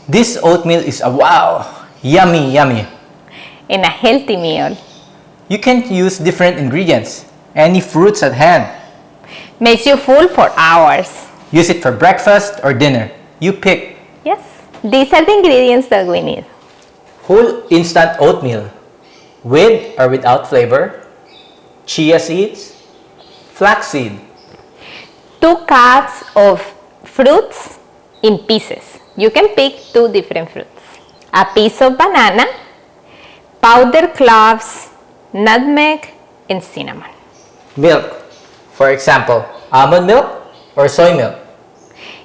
This oatmeal is a wow! Yummy, yummy! And a healthy meal. You can use different ingredients, any fruits at hand. Makes you full for hours. Use it for breakfast or dinner. You pick. Yes, these are the ingredients that we need. Whole instant oatmeal, with or without flavor, chia seeds, flaxseed, 2 cups of fruits in pieces. You can pick 2 different fruits. A piece of banana, powdered cloves, nutmeg, and cinnamon. milk, for example, almond milk or soy milk.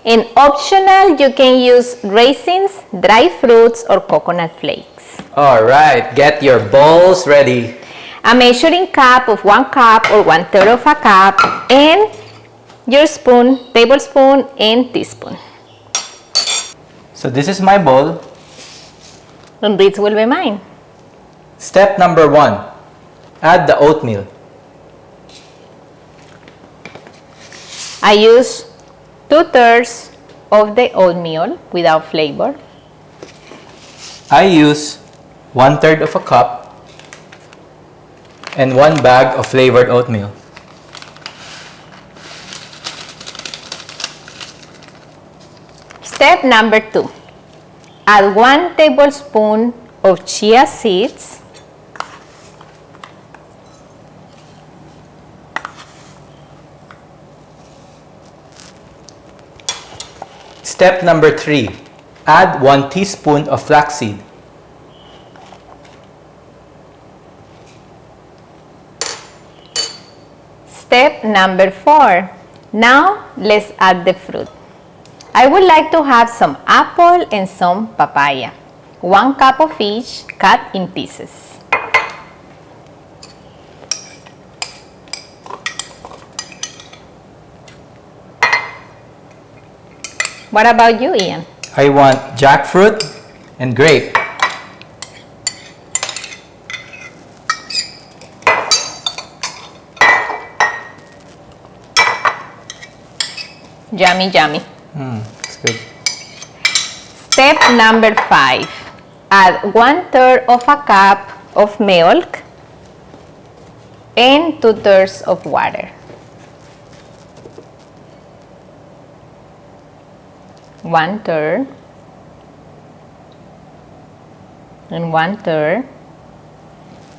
And optional, you can use raisins, dry fruits, or coconut flakes. Alright, get your bowls ready. A measuring cup of 1 cup or 1/3 of a cup, and your spoon, tablespoon, and teaspoon. So this is my bowl. And this will be mine. Step number 1. Add the oatmeal. I use 2/3 of the oatmeal without flavor. I use 1/3 of a cup and 1 bag of flavored oatmeal. Step number 2. Add 1 tablespoon of chia seeds. Step number 3. Add 1 teaspoon of flaxseed. Step number 4. Now let's add the fruit. I would like to have some apple and some papaya. 1 cup of each, cut in pieces. What about you, Ian? I want jackfruit and grape. Yummy, yummy. It's good. Step number 5. Add 1/3 of a cup of milk and 2/3 of water. 1/3 and 1/3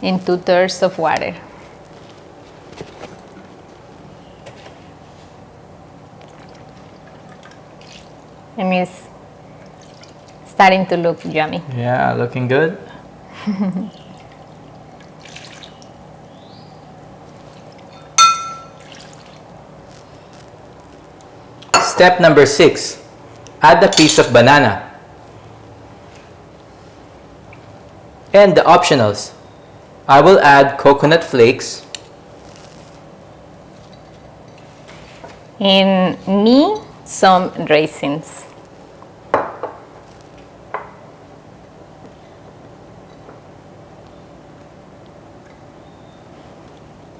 and 2/3 of water. And it's starting to look yummy. Yeah, looking good. Step number 6. Add a piece of banana. And the optionals. I will add coconut flakes. And me, some raisins.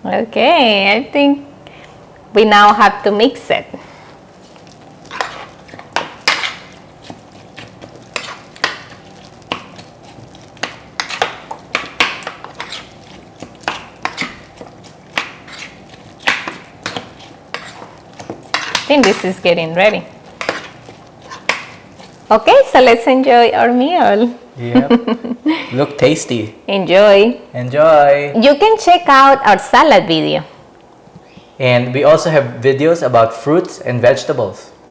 Okay, I think we now have to mix it. I think this is getting ready. Okay, so let's enjoy our meal. Yep. Look tasty. Enjoy. Enjoy. You can check out our salad video. And we also have videos about fruits and vegetables.